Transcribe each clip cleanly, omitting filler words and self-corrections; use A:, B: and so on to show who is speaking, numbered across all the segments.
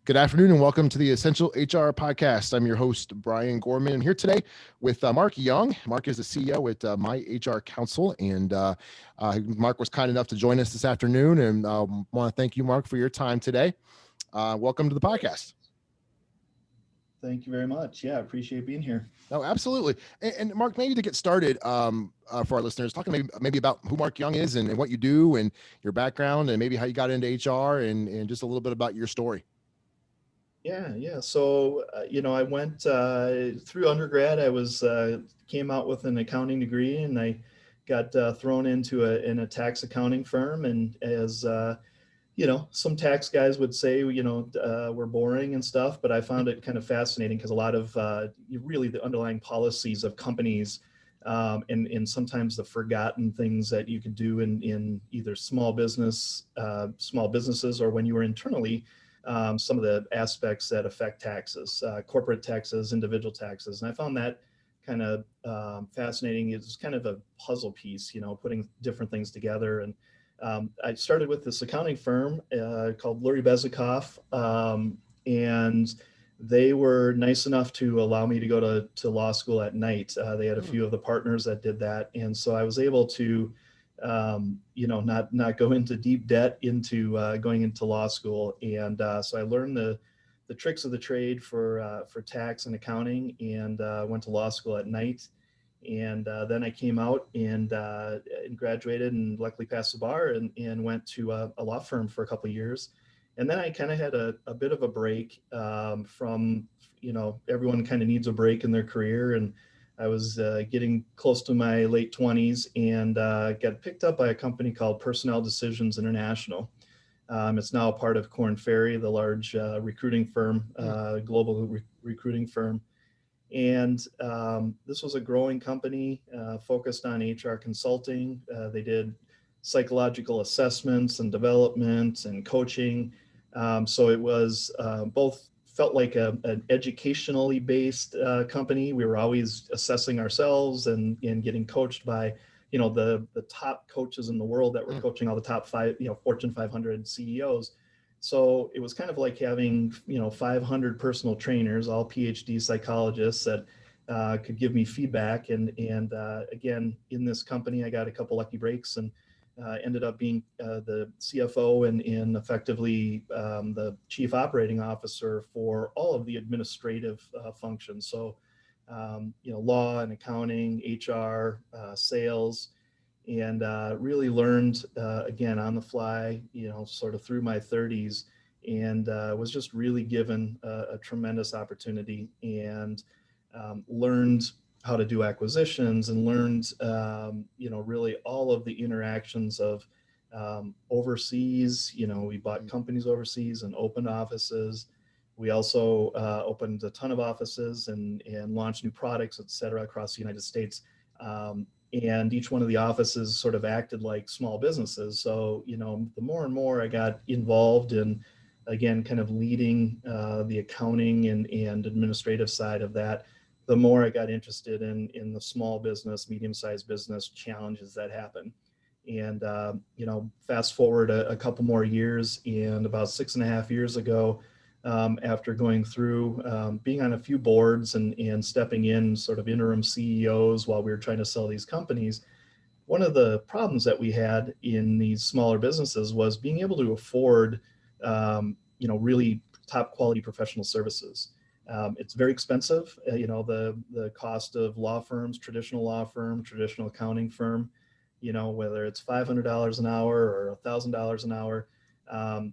A: Good afternoon and welcome to the Essential HR Podcast. I'm your host, Brian Gorman. I'm here today with Mark Young. Mark is the CEO at myHRcounsel, and Mark was kind enough to join us this afternoon, and I want to thank you, Mark, for your time today. Welcome to the podcast.
B: Thank you very much. Yeah, I appreciate being here.
A: Oh, absolutely. And Mark, maybe to get started for our listeners, talking maybe about who Mark Young is and what you do and your background and maybe how you got into HR and just a little bit about your story.
B: Yeah. So, I went through undergrad. I was came out with an accounting degree, and I got thrown into a tax accounting firm. And as some tax guys would say, we're boring and stuff, but I found it kind of fascinating because a lot of really the underlying policies of companies and sometimes the forgotten things that you could do in either small businesses, or when you were internally, some of the aspects that affect taxes, corporate taxes, individual taxes. And I found that kind of fascinating. It's kind of a puzzle piece, putting different things together. And I started with this accounting firm called Lurie Bezikoff, and they were nice enough to allow me to go to law school at night. They had a few of the partners that did that, and so I was able to, not go into deep debt into going into law school, and so I learned the tricks of the trade for tax and accounting, and went to law school at night. And then I came out and graduated and luckily passed the bar and went to a law firm for a couple of years. And then I kind of had a bit of a break from, everyone kind of needs a break in their career. And I was getting close to my late 20s and got picked up by a company called Personnel Decisions International. It's now a part of Korn Ferry, the large recruiting firm, global recruiting firm. And this was a growing company focused on HR consulting. They did psychological assessments and development and coaching. So it was both felt like an educationally based company. We were always assessing ourselves and getting coached by, the top coaches in the world that were coaching all the top five, Fortune 500 CEOs. So it was kind of like having, 500 personal trainers, all PhD psychologists that could give me feedback. And again, in this company, I got a couple lucky breaks and ended up being the CFO and effectively the chief operating officer for all of the administrative functions. So, law and accounting, HR, sales, and really learned again on the fly, sort of through my 30s, and was just really given a tremendous opportunity, and learned how to do acquisitions and learned, really all of the interactions of overseas. We bought companies overseas and opened offices. We also opened a ton of offices and launched new products, et cetera, across the United States. And each one of the offices sort of acted like small businesses. So, the more and more I got involved in, again, kind of leading the accounting and administrative side of that, the more I got interested in the small business, medium-sized business challenges that happen. And, fast forward a couple more years, and about 6.5 years ago, after going through being on a few boards and stepping in sort of interim CEOs while we were trying to sell these companies, one of the problems that we had in these smaller businesses was being able to afford, really top quality professional services. It's very expensive. The cost of law firms, traditional accounting firm, whether it's $500 an hour or $1,000 an hour,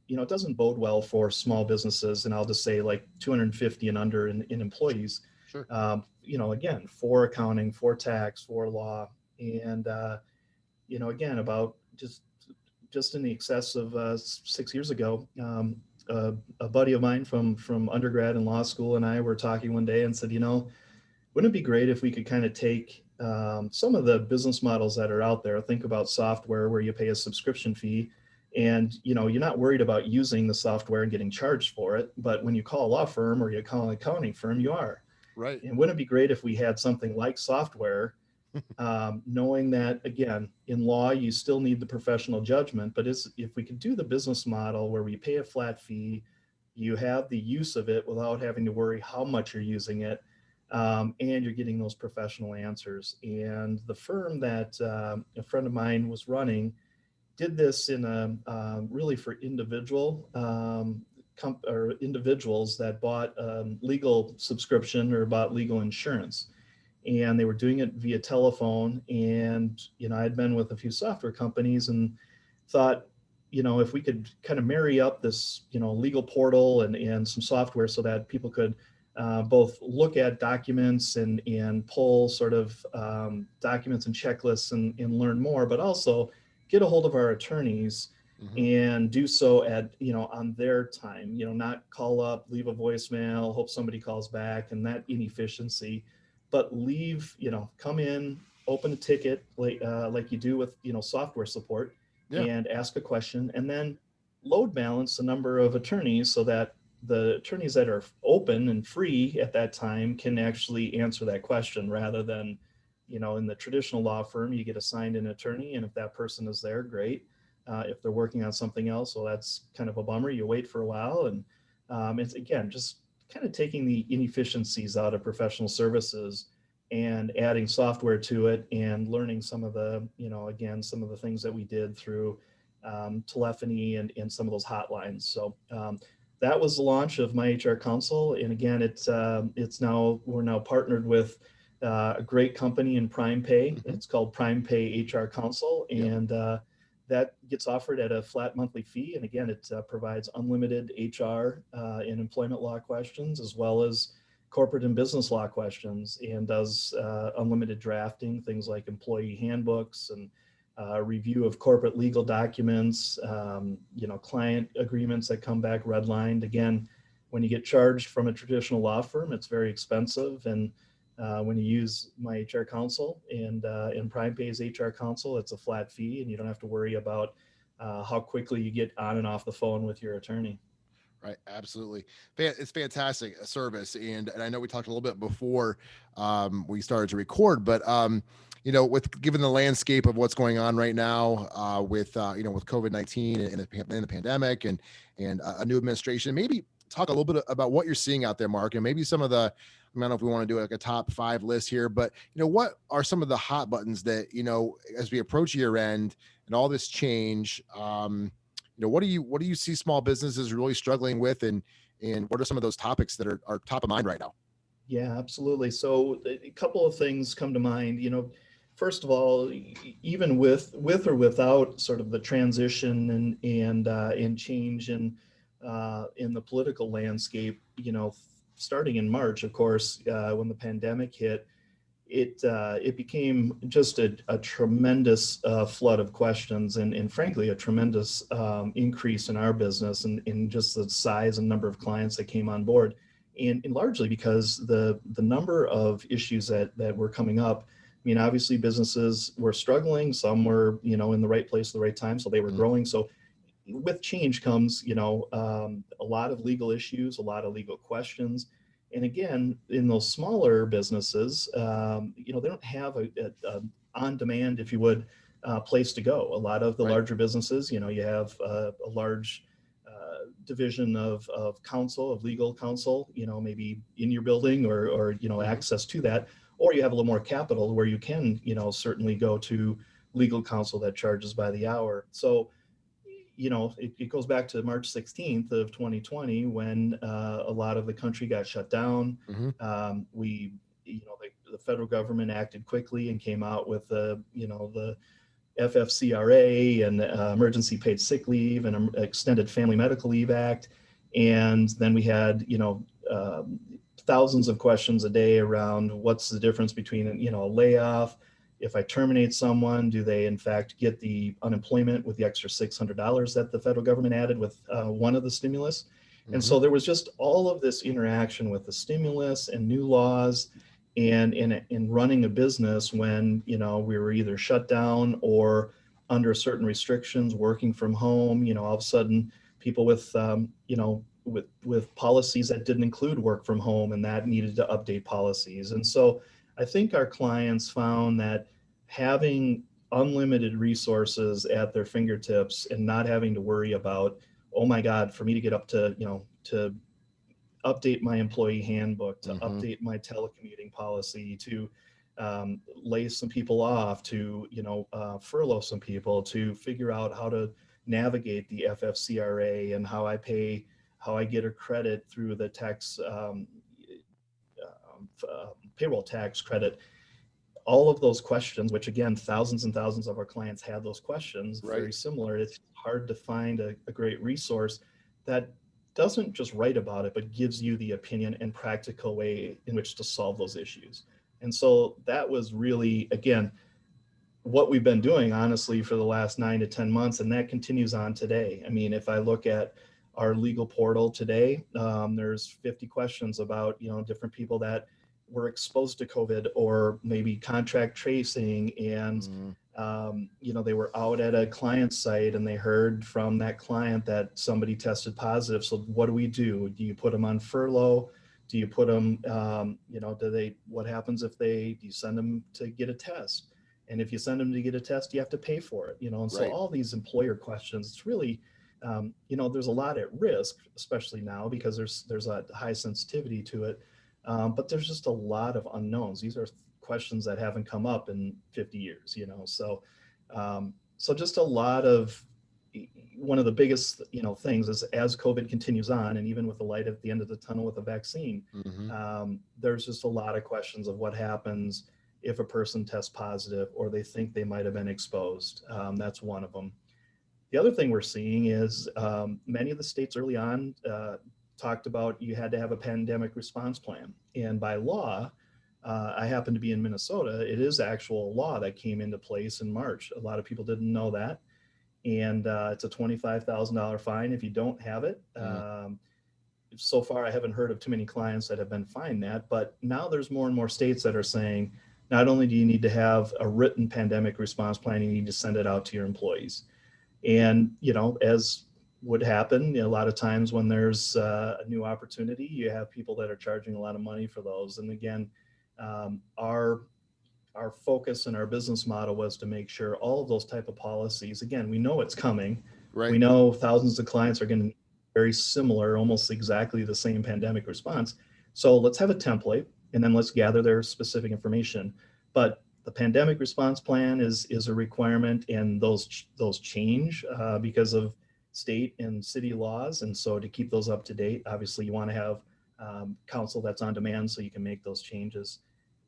B: it doesn't bode well for small businesses. And I'll just say like 250 and under in employees.
A: Sure.
B: Again, for accounting, for tax, for law, and again, about just in the excess of 6 years ago, a buddy of mine from undergrad and law school and I were talking one day and said, wouldn't it be great if we could kind of take some of the business models that are out there? Think about software where you pay a subscription fee, and you're not worried about using the software and getting charged for it. But when you call a law firm or you call an accounting firm, you are.
A: Right.
B: And wouldn't it be great if we had something like software, knowing that, again, in law, you still need the professional judgment, but if we could do the business model where we pay a flat fee, you have the use of it without having to worry how much you're using it, and you're getting those professional answers. And the firm that a friend of mine was running did this in a really for individuals that bought legal subscription or bought legal insurance, and they were doing it via telephone. And I'd been with a few software companies and thought, if we could kind of marry up this legal portal and some software so that people could both look at documents and pull sort of documents and checklists and learn more, but also get a hold of our attorneys
A: Hmm.
B: and do so at on their time, not call up, leave a voicemail, hope somebody calls back, and that inefficiency. But leave, come in, open a ticket like you do with software support,
A: Yeah.
B: and ask a question, and then load balance the number of attorneys so that the attorneys that are open and free at that time can actually answer that question, rather than in the traditional law firm, you get assigned an attorney, and if that person is there, great. If they're working on something else, well, that's kind of a bummer. You wait for a while, and it's again just kind of taking the inefficiencies out of professional services and adding software to it, and learning some of the again some of the things that we did through telephony and some of those hotlines. So that was the launch of myHRcounsel, and again, we're now partnered with a great company in Prime Pay.
A: Hmm.
B: It's called Prime Pay HR Counsel,
A: Yep.
B: and that gets offered at a flat monthly fee. And again, it provides unlimited HR and employment law questions, as well as corporate and business law questions, and does unlimited drafting, things like employee handbooks and review of corporate legal documents, client agreements that come back redlined. Again, when you get charged from a traditional law firm, it's very expensive. And when you use myHRcounsel and Prime Pay's HR Counsel, it's a flat fee, and you don't have to worry about how quickly you get on and off the phone with your attorney.
A: Right, absolutely. It's fantastic service, and I know we talked a little bit before we started to record, but with given the landscape of what's going on right now with COVID-19 and the pandemic and a new administration, maybe talk a little bit about what you're seeing out there, Mark, and maybe some of the. I don't know if we want to do like a top 5 list here, but what are some of the hot buttons that as we approach year end and all this change? What do you see small businesses really struggling with, and what are some of those topics that are top of mind right now?
B: Yeah, absolutely. So a couple of things come to mind. First of all, even with or without sort of the transition and change in the political landscape, starting in March, of course, when the pandemic hit, it became just a tremendous flood of questions, and frankly a tremendous increase in our business and in just the size and number of clients that came on board, and largely because the number of issues that were coming up. I mean, obviously businesses were struggling, some were in the right place at the right time, so they were
A: Mhm.
B: growing. So with change comes, a lot of legal issues, a lot of legal questions. And again, in those smaller businesses, they don't have a on-demand, if you would, place to go. A lot of the
A: Right.
B: larger businesses, you have a large division of counsel, of legal counsel, maybe in your building or
A: Hmm.
B: access to that, or you have a little more capital where you can, certainly go to legal counsel that charges by the hour. So it goes back to March 16th of 2020 when a lot of the country got shut down.
A: Hmm.
B: The federal government acted quickly and came out with the FFCRA and Emergency Paid Sick Leave and Extended Family Medical Leave Act. And then we had, thousands of questions a day around what's the difference between, a layoff. If I terminate someone, do they in fact get the unemployment with the extra $600 that the federal government added with one of the stimulus? And
A: Hmm.
B: so there was just all of this interaction with the stimulus and new laws and in running a business when we were either shut down or under certain restrictions, working from home. All of a sudden people with policies that didn't include work from home, and that needed to update policies. And so I think our clients found that having unlimited resources at their fingertips and not having to worry about, oh my God, for me to get up to to update my employee handbook, to
A: Mm-hmm.
B: update my telecommuting policy, to lay some people off, to furlough some people, to figure out how to navigate the FFCRA and how I get a credit through the tax payroll tax credit. All of those questions, which again, thousands and thousands of our clients have those questions,
A: Right.
B: very similar. It's hard to find a great resource that doesn't just write about it, but gives you the opinion and practical way in which to solve those issues. And so that was really, again, what we've been doing honestly for the last 9 to 10 months, and that continues on today. I mean, if I look at our legal portal today, there's 50 questions about different people that were exposed to COVID or maybe contract tracing, and
A: Mm-hmm.
B: they were out at a client site and they heard from that client that somebody tested positive. So what do we do? Do you put them on furlough? Do you put them? What happens if do you send them to get a test? And if you send them to get a test, you have to pay for it, and so
A: Right.
B: all these employer questions, it's really, there's a lot at risk, especially now because there's a high sensitivity to it. But there's just a lot of unknowns. These are questions that haven't come up in 50 years, so just a lot of, one of the biggest, things is as COVID continues on, and even with the light at the end of the tunnel with the vaccine,
A: Mm-hmm.
B: there's just a lot of questions of what happens if a person tests positive or they think they might have been exposed. That's one of them. The other thing we're seeing is many of the states early on talked about you had to have a pandemic response plan. And by law, I happen to be in Minnesota, it is actual law that came into place in March. A lot of people didn't know that. And it's a $25,000 fine if you don't have it.
A: Mm-hmm.
B: So far, I haven't heard of too many clients that have been fined that, but now there's more and more states that are saying, not only do you need to have a written pandemic response plan, you need to send it out to your employees. And, as would happen a lot of times when there's a new opportunity, you have people that are charging a lot of money for those. And again, our focus and our business model was to make sure all of those type of policies, again, we know it's coming.
A: Right.
B: We know thousands of clients are going to need very similar, almost exactly the same pandemic response. So let's have a template and then let's gather their specific information. But the pandemic response plan is a requirement, and those change because of state and city laws. And so to keep those up to date, obviously you want to have counsel that's on demand so you can make those changes.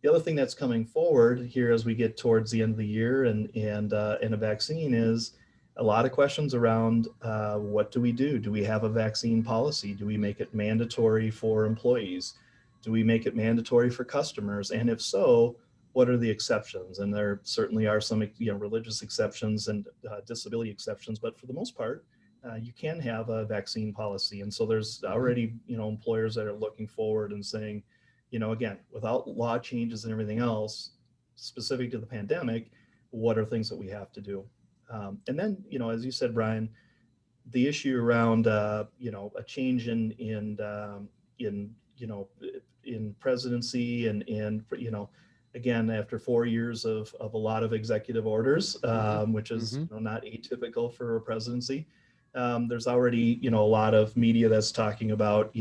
B: The other thing that's coming forward here as we get towards the end of the year and a vaccine is a lot of questions around what do we do? Do we have a vaccine policy? Do we make it mandatory for employees? Do we make it mandatory for customers? And if so, what are the exceptions? And there certainly are some religious exceptions and disability exceptions, but for the most part, you can have a vaccine policy. And so there's already employers that are looking forward and saying, again, without law changes and everything else specific to the pandemic, what are things that we have to do? And then, as you said, Brian, the issue around, a change in presidency and again, after 4 years of a lot of executive orders, which is
A: Mm-hmm.
B: not atypical for a presidency, there's already, a lot of media that's talking about,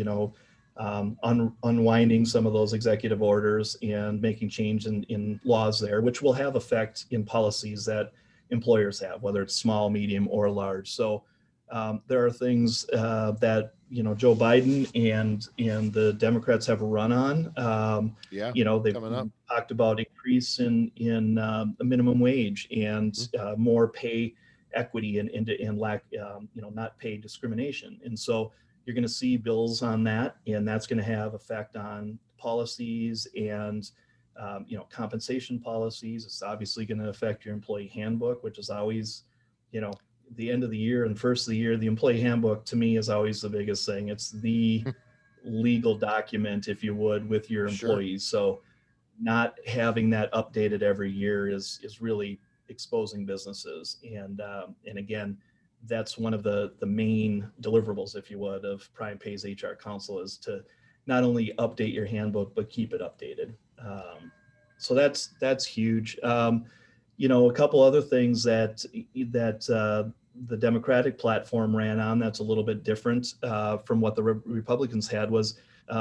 B: unwinding some of those executive orders and making change in laws there, which will have effect in policies that employers have, whether it's small, medium, or large. So there are things that Joe Biden and the Democrats have run on.
A: Yeah.
B: They've
A: Coming up.
B: talked about increase in the minimum wage and more pay equity and lack, not pay discrimination. And so you're going to see bills on that, and that's going to have effect on policies and compensation policies. It's obviously going to affect your employee handbook, which is always, the end of the year and first of the year. The employee handbook to me is always the biggest thing. It's the legal document, if you would, with your
A: Sure.
B: employees. So not having that updated every year is really exposing businesses. And again, that's one of the main deliverables, if you would, of PrimePay's HR Counsel is to not only update your handbook but keep it updated. So that's huge. A couple other things that the Democratic platform ran on, that's a little bit different from what the Republicans had, was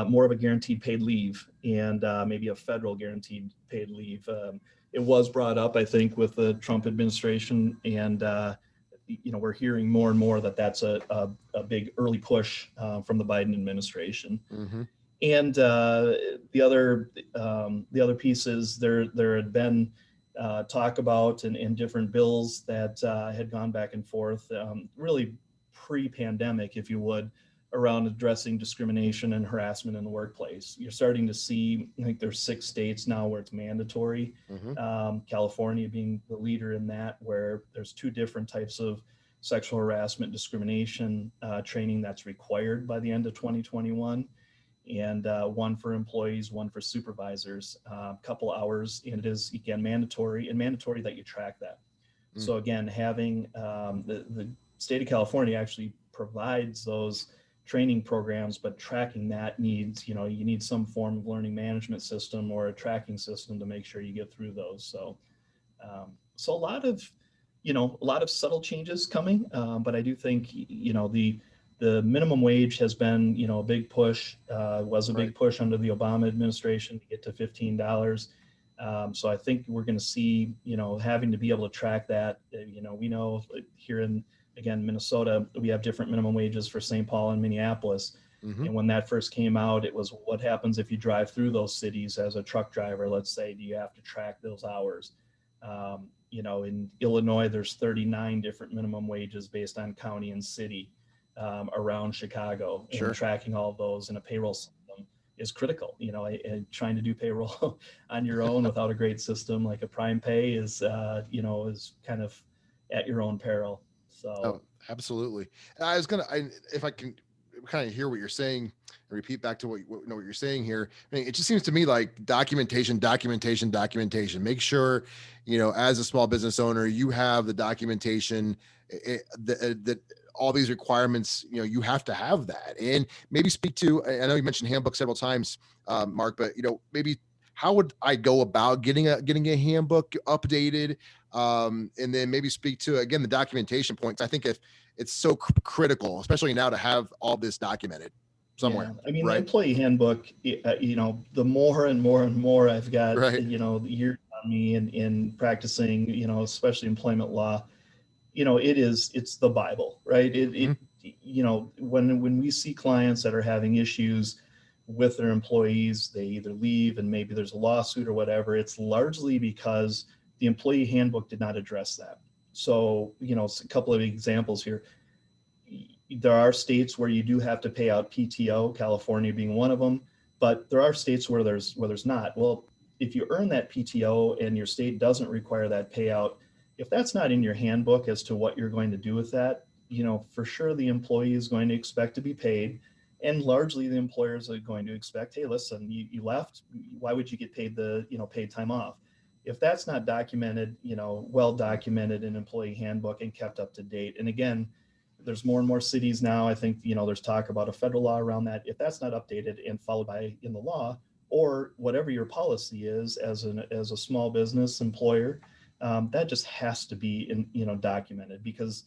B: more of a guaranteed paid leave and maybe a federal guaranteed paid leave. It was brought up, I think, with the Trump administration, and we're hearing more and more that that's a big early push from the Biden administration.
A: Mm-hmm.
B: And the other piece is there had been talk about and different bills that had gone back and forth, really pre-pandemic, if you would, around addressing discrimination and harassment in the workplace. You're starting to see, I think there's 6 states now where it's mandatory.
A: Mm-hmm.
B: California being the leader in that, where there's 2 different types of sexual harassment discrimination training that's required by the end of 2021. And one for employees, one for supervisors, a couple hours, and it is, again, mandatory that you track that.
A: Mm.
B: So again, having the state of California actually provides those training programs, but tracking that needs, you need some form of learning management system or a tracking system to make sure you get through those. So a lot of subtle changes coming, but I do think the minimum wage has been, a big push, was a big push under the Obama administration to get to $15. So I think we're going to see, having to be able to track that. We know here in, again, Minnesota, we have different minimum wages for St. Paul and Minneapolis.
A: Mm-hmm.
B: And when that first came out, it was, what happens if you drive through those cities as a truck driver? Let's say, do you have to track those hours? In Illinois, there's 39 different minimum wages based on county and city around Chicago.
A: Sure.
B: And tracking all of those in a payroll system is critical. And trying to do payroll on your own without a great system like a Prime Pay is kind of at your own peril. So
A: absolutely. If I can kind of hear what you're saying and repeat back to what you're saying here. I mean, it just seems to me like documentation. Make sure, as a small business owner, you have the documentation that all these requirements, you have to have that. And maybe speak to, I know you mentioned handbook several times, Mark, but maybe how would I go about getting a handbook updated? And then maybe speak to, again, the documentation points. I think if it's so critical, especially now, to have all this documented somewhere.
B: Yeah. I mean, the employee handbook, the more and more I've got, years on me in practicing, especially employment law, it's the Bible, right? When we see clients that are having issues with their employees, they either leave and maybe there's a lawsuit or whatever, it's largely because the employee handbook did not address that. So, a couple of examples here. There are states where you do have to pay out PTO, California being one of them, but there are states where there's not. Well, if you earn that PTO and your state doesn't require that payout, if that's not in your handbook as to what you're going to do with that, for sure the employee is going to expect to be paid. And largely the employers are going to expect, hey, listen, you left, why would you get paid paid time off? If that's not documented, well documented in employee handbook and kept up to date. And again, there's more and more cities now. I think, there's talk about a federal law around that. If that's not updated and followed by in the law, or whatever your policy is as a small business employer, that just has to be documented, because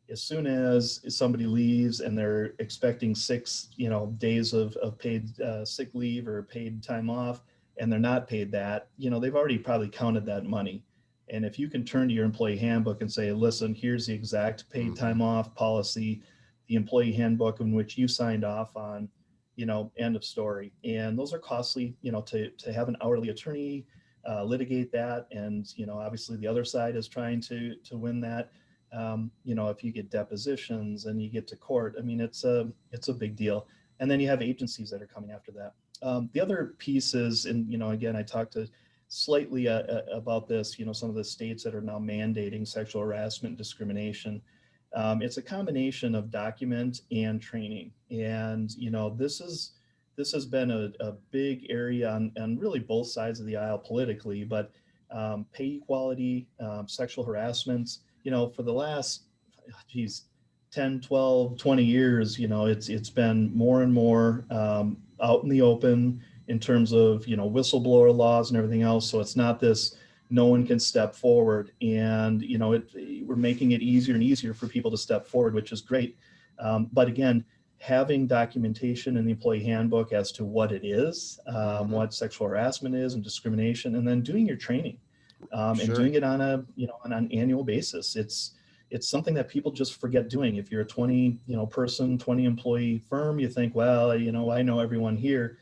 B: as soon as somebody leaves and they're expecting 6 days of paid sick leave or paid time off, and they're not paid that, they've already probably counted that money. And if you can turn to your employee handbook and say, listen, here's the exact paid time off policy, the employee handbook in which you signed off on, end of story. And those are costly, to have an hourly attorney litigate that. And, obviously the other side is trying to win that. If you get depositions and you get to court, I mean, it's a big deal. And then you have agencies that are coming after that. The other piece is, and, again, I talked to slightly about this, some of the states that are now mandating sexual harassment and discrimination. It's a combination of document and training. And, this has been a big area on really both sides of the aisle politically, but pay equality, sexual harassment, for the last, 10, 12, 20 years, it's been more and more out in the open in terms of, whistleblower laws and everything else. So it's not this, no one can step forward. And, we're making it easier and easier for people to step forward, which is great. But again, having documentation in the employee handbook as to what it is, what sexual harassment is and discrimination, and then doing your training, and
A: Sure.
B: doing it on on an annual basis. It's something that people just forget doing. If you're a 20 person, 20 employee firm, you think, well, I know everyone here.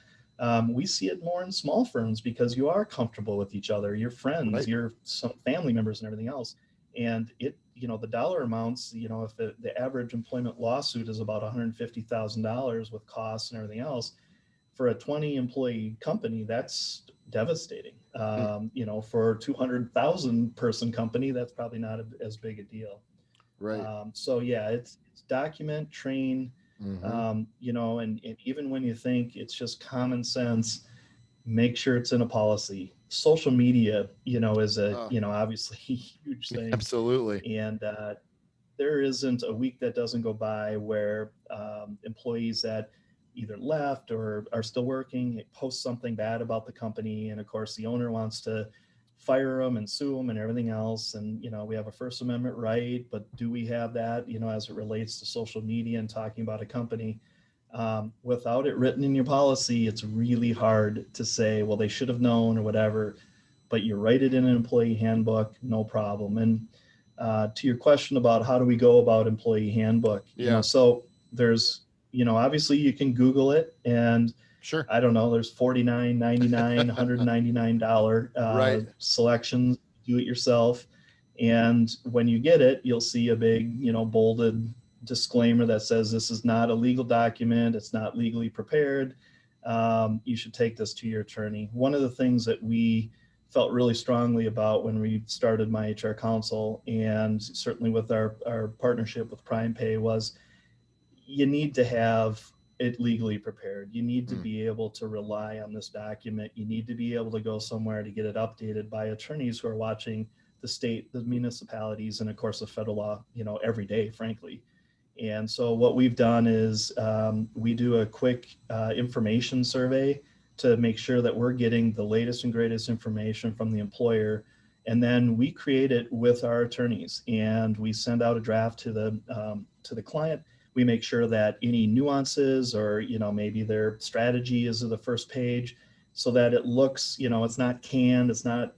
B: We see it more in small firms because you are comfortable with each other, your friends,
A: Right.
B: your some family members, and everything else. And the dollar amounts, if the average employment lawsuit is about $150,000 with costs and everything else, for a 20 employee company, that's devastating.
A: Mm.
B: For a 200,000 person company, that's probably not as big a deal.
A: Right.
B: So yeah, it's document, train,
A: Mm-hmm.
B: and even when you think it's just common sense, make sure it's in a policy. Social media, is obviously a huge thing.
A: Absolutely.
B: And there isn't a week that doesn't go by where employees that either left or are still working post something bad about the company, and of course the owner wants to fire them and sue them and everything else. And we have a First Amendment right, but do we have that as it relates to social media and talking about a company? Without it written in your policy, it's really hard to say, well, they should have known or whatever. But you write it in an employee handbook, no problem. And to your question about how do we go about employee handbook,
A: Yeah.
B: so there's, obviously you can Google it, and
A: Sure.
B: I don't know, there's $49.99, $199
A: Right.
B: selections, do it yourself. And when you get it, you'll see a big, bolded disclaimer that says this is not a legal document. It's not legally prepared. You should take this to your attorney. One of the things that we felt really strongly about when we started myHRcounsel, and certainly with our partnership with Prime Pay, was you need to have it legally prepared. You need to
A: Mm.
B: be able to rely on this document. You need to be able to go somewhere to get it updated by attorneys who are watching the state, the municipalities, and of course the federal law, every day, frankly. And so what we've done is we do a quick information survey to make sure that we're getting the latest and greatest information from the employer. And then we create it with our attorneys, and we send out a draft to the client. We make sure that any nuances or maybe their strategy is at the first page, so that it looks, it's not canned, it's not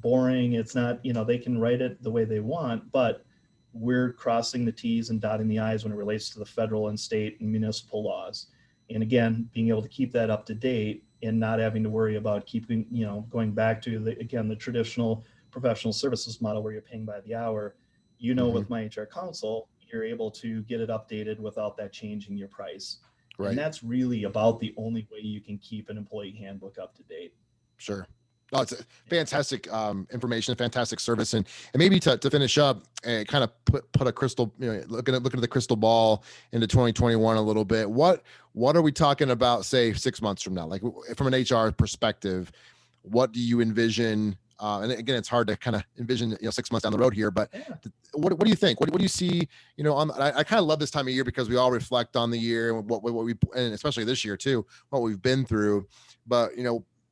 B: boring, it's not they can write it the way they want, but we're crossing the T's and dotting the I's when it relates to the federal and state and municipal laws. And again, being able to keep that up to date and not having to worry about keeping, going back to the traditional professional services model where you're paying by the hour.
A: Mm-hmm.
B: With myHRcounsel, you're able to get it updated without that changing your price. And
A: Right.
B: that's really about the only way you can keep an employee handbook up to date.
A: Sure. Oh, it's a fantastic information, fantastic service, and maybe to finish up and kind of put a crystal, looking at the crystal ball into 2021 a little bit. What are we talking about? Say 6 months from now, like from an HR perspective, what do you envision? And again, it's hard to kind of envision 6 months down the road here, but
B: Yeah.
A: what do you think? What do you see? I kind of love this time of year because we all reflect on the year and what we, and especially this year too, what we've been through. But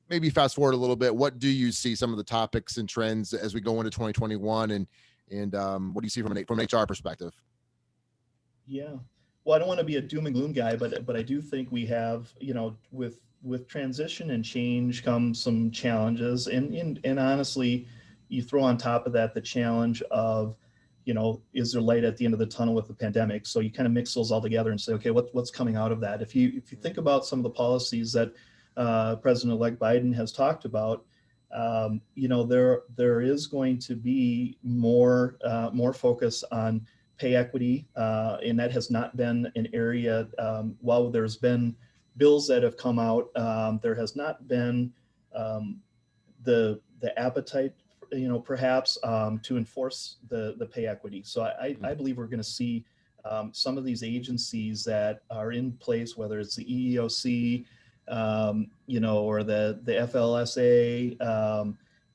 A: maybe fast forward a little bit. What do you see some of the topics and trends as we go into 2021, and what do you see from an HR perspective?
B: Yeah. Well, I don't want to be a doom and gloom guy, but I do think we have, with transition and change comes some challenges, and honestly, you throw on top of that the challenge of, is there light at the end of the tunnel with the pandemic? So you kind of mix those all together and say, okay, what's coming out of that? If you think about some of the policies that President-elect Biden has talked about, there is going to be more focus on pay equity, and that has not been an area. While there's been bills that have come out, there has not been the appetite, perhaps to enforce the pay equity. So I believe we're going to see some of these agencies that are in place, whether it's the EEOC, or the FLSA,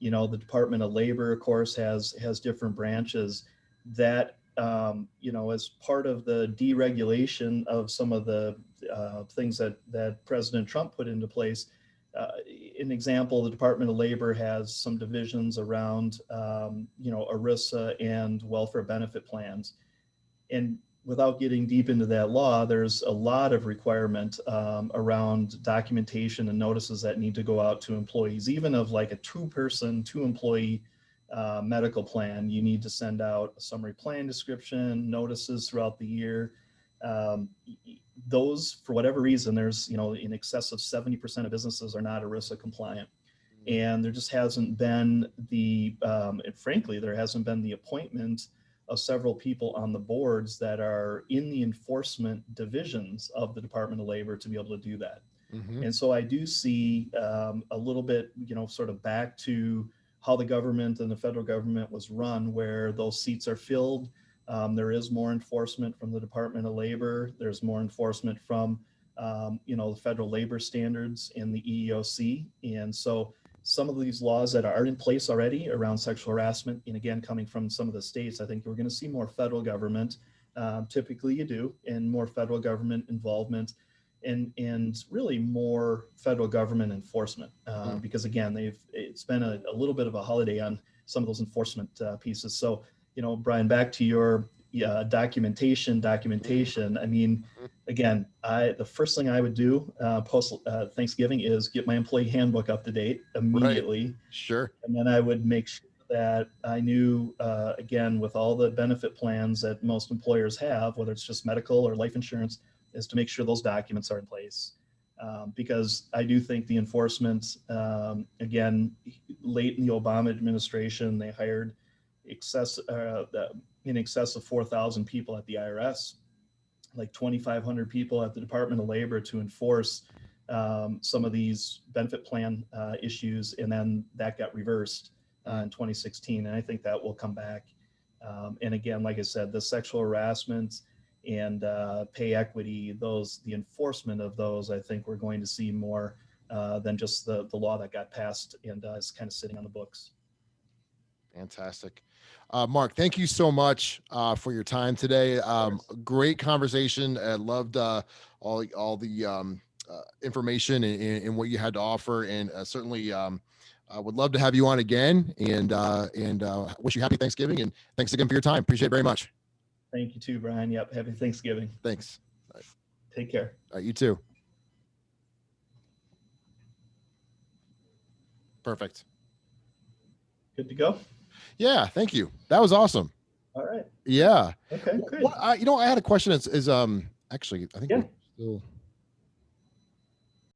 B: the Department of Labor, of course, has different branches that, as part of the deregulation of some of the things that President Trump put into place, an example, the Department of Labor has some divisions around, ERISA and welfare benefit plans. And without getting deep into that law, there's a lot of requirement around documentation and notices that need to go out to employees, even of like a two employee medical plan. You need to send out a summary plan description, notices throughout the year. Those, for whatever reason, there's, in excess of 70% of businesses are not ERISA compliant. And there just hasn't been frankly, there hasn't been the appointment of several people on the boards that are in the enforcement divisions of the Department of Labor to be able to do that.
A: Mm-hmm.
B: And so I do see a little bit, sort of back to how the government and the federal government was run, where those seats are filled. There is more enforcement from the Department of Labor. There's more enforcement from, the federal labor standards and the EEOC. And so some of these laws that are in place already around sexual harassment, and again, coming from some of the states, I think we're going to see more federal government. Typically you do, and more federal government involvement, and really more federal government enforcement. Because again, it's been a little bit of a holiday on some of those enforcement pieces. So, Brian, back to your documentation. I mean, again, the first thing I would do post Thanksgiving is get my employee handbook up to date immediately.
A: Right. Sure.
B: And then I would make sure that I knew, again, with all the benefit plans that most employers have, whether it's just medical or life insurance, is to make sure those documents are in place. Because I do think the enforcement, again, late in the Obama administration, they hired in excess of 4,000 people at the IRS, like 2,500 people at the Department of Labor to enforce some of these benefit plan issues. And then that got reversed in 2016. And I think that will come back. And again, like I said, the sexual harassment and pay equity, the enforcement of those, I think we're going to see more than just the law that got passed and is kind of sitting on the books.
A: Fantastic. Mark, thank you so much for your time today. Great conversation. I loved all the information and what you had to offer, and certainly I would love to have you on again, and wish you happy Thanksgiving, and thanks again for your time. Appreciate it very much.
B: Thank you too, Brian. Yep. Happy Thanksgiving.
A: Thanks.
B: Take care.
A: All right, you too. Perfect.
B: Good to go?
A: Yeah, thank you. That was awesome.
B: All right.
A: Yeah.
B: Okay, good.
A: I had a question. Actually, I think we're still